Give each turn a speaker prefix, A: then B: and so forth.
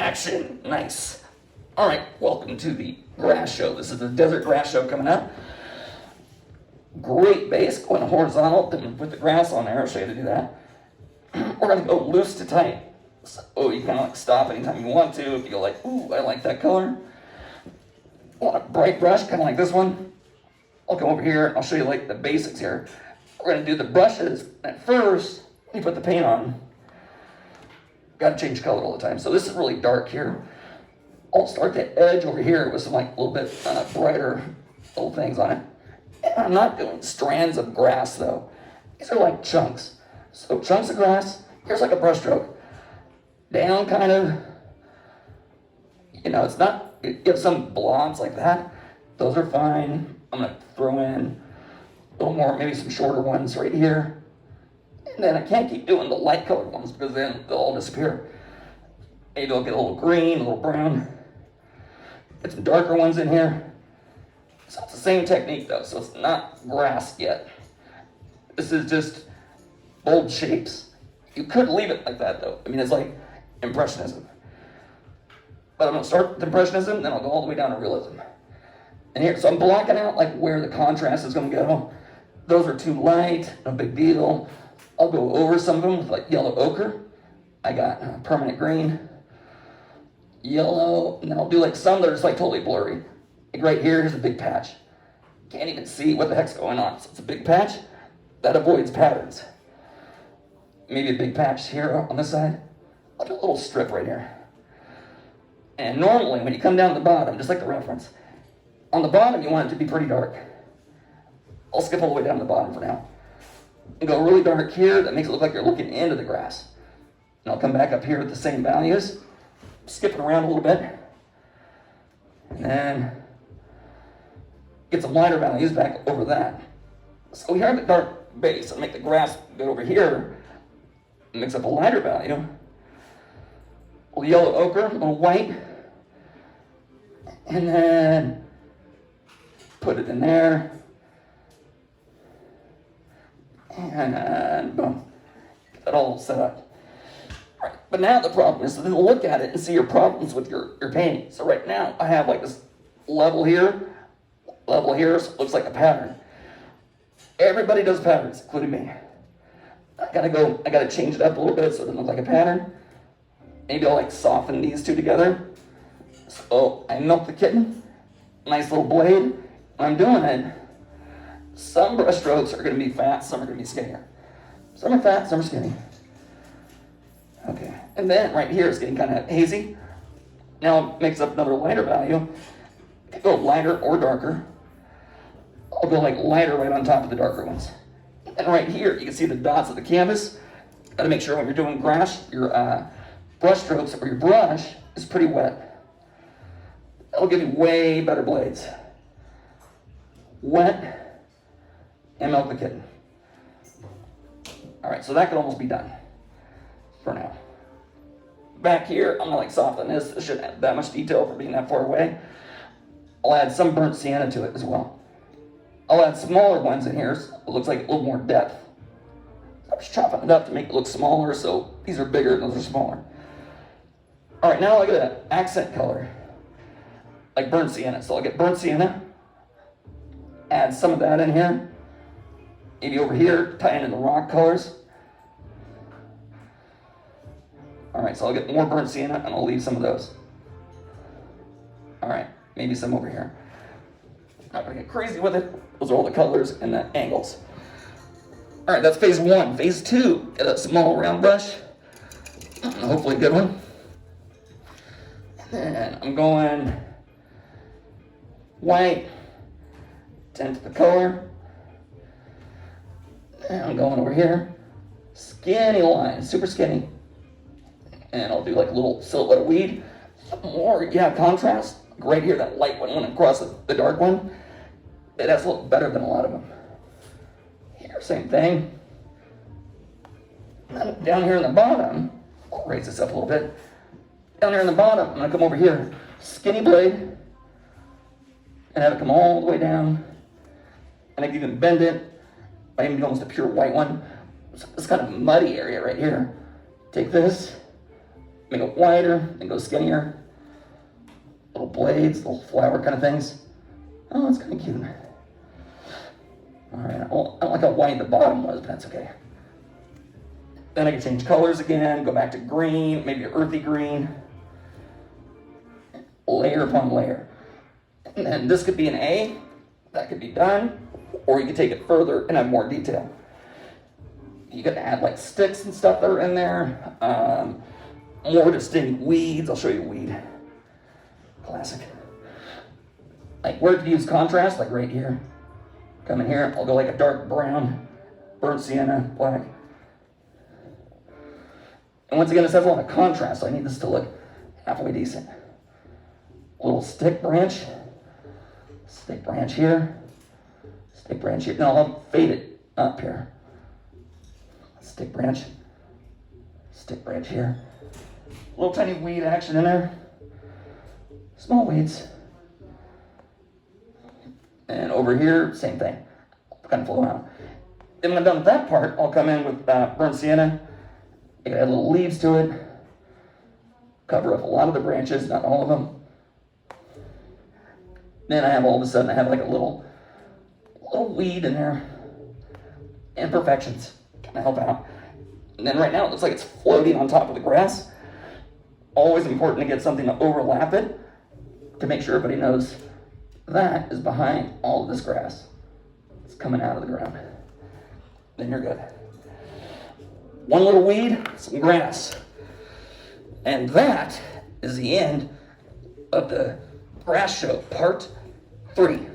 A: Action. Nice. All right, welcome to the grass show. This is the desert grass show coming up. Great base, going horizontal, then put the grass on there. I'll show you how to do that. We're gonna go loose to tight. So you kind of like stop anytime you want to. If you're like, ooh, I like that color. Want a bright brush, kind of like this one. I'll come over here and I'll show you like the basics here. We're gonna do the brushes. At first, you put the paint on. Gotta change color all the time. So this is really dark here. I'll start the edge over here with some like a little bit brighter little things on it. And I'm not doing strands of grass though. These are like chunks. So chunks of grass, here's like a brush stroke. Down kind of, it's not, you have some blobs like that. Those are fine. I'm gonna throw in a little more, maybe some shorter ones right here. And then I can't keep doing the light colored ones because then they'll all disappear. Maybe I'll get a little green, a little brown. Get some darker ones in here. So it's the same technique though, so it's not grass yet. This is just bold shapes. You could leave it like that though. I mean, it's like Impressionism. But I'm gonna start with Impressionism, then I'll go all the way down to Realism. And here, so I'm blocking out like where the contrast is gonna go. Those are too light, no big deal. I'll go over some of them with like yellow ochre. I got permanent green, yellow, and then I'll do like some that are just like totally blurry. Like right here's a big patch. Can't even see what the heck's going on. So it's a big patch that avoids patterns. Maybe a big patch here on this side. I'll do a little strip right here. And normally when you come down to the bottom, just like the reference, on the bottom you want it to be pretty dark. I'll skip all the way down to the bottom for now. And go really dark here, that makes it look like you're looking into the grass. And I'll come back up here with the same values, skip it around a little bit, and then get some lighter values back over that. So we have the dark base, I'll make the grass go over here, mix up a lighter value, a little yellow ochre, a little white, and then put it in there. And boom, get that all set up. All right, but now the problem is to then look at it and see your problems with your painting. So right now I have like this level here, so it looks like a pattern. Everybody does patterns, including me. I gotta change it up a little bit so it doesn't look like a pattern. Maybe I'll like soften these two together. So I milk the kitten, nice little blade. When I'm doing it, some brush strokes are going to be fat, some are going to be skinnier. Some are fat, some are skinny. Okay, and then right here it's getting kind of hazy. Now it makes up another lighter value. I could go lighter or darker. I'll go like lighter right on top of the darker ones. And right here, you can see the dots of the canvas. Got to make sure when you're doing grass, your brush strokes or your brush is pretty wet. That'll give you way better blades. Wet. And milk the kitten. All right, so that could almost be done for now. Back here, I'm gonna like soften this. It shouldn't have that much detail for being that far away. I'll add some burnt sienna to it as well. I'll add smaller ones in here, so it looks like a little more depth. I'm just chopping it up to make it look smaller, so these are bigger and those are smaller. All right, now I'll get an accent color, like burnt sienna. So I'll get burnt sienna, add some of that in here. Maybe over here, tie in the rock colors. All right, so I'll get more burnt sienna and I'll leave some of those. All right, maybe some over here. Not gonna get crazy with it. Those are all the colors and the angles. All right, that's phase one. Phase two, get a small round brush. Hopefully a good one. And then I'm going white, tint the color. And I'm going over here, skinny line, super skinny. And I'll do like a little silhouette of weed. More, contrast. Right here, that light one went across the dark one. It has to look better than a lot of them. Here, same thing. And then down here in the bottom, I'll raise this up a little bit. Down here in the bottom, I'm gonna come over here, skinny blade, and have it come all the way down. And I can even bend it. I even do almost a pure white one. So this kind of muddy area right here. Take this, make it wider, then go skinnier. Little blades, little flower kind of things. Oh, it's kind of cute. All right, well, I don't like how white the bottom was, but that's okay. Then I can change colors again, go back to green, maybe an earthy green. Layer upon layer. And then this could be an A, that could be done, or you could take it further and have more detail. You could add like sticks and stuff that are in there, more distinct weeds. I'll show you a weed. Classic. Like where to use contrast, like right here. Come in here, I'll go like a dark brown, burnt sienna, black. And once again, this has a lot of contrast, so I need this to look halfway decent. Little stick branch here, stick branch here. No, I'll fade it up here. Stick branch here. Little tiny weed action in there. Small weeds. And over here, same thing. Kind of flow out. Then when I'm done with that part, I'll come in with burnt sienna. I can add little leaves to it. Cover up a lot of the branches, not all of them. Then I have all of a sudden, I have like a little weed in there. Imperfections, kind of help out. And then right now, it looks like it's floating on top of the grass. Always important to get something to overlap it to make sure everybody knows that is behind all of this grass. It's coming out of the ground. Then you're good. One little weed, some grass. And that is the end of the grass show, part 3.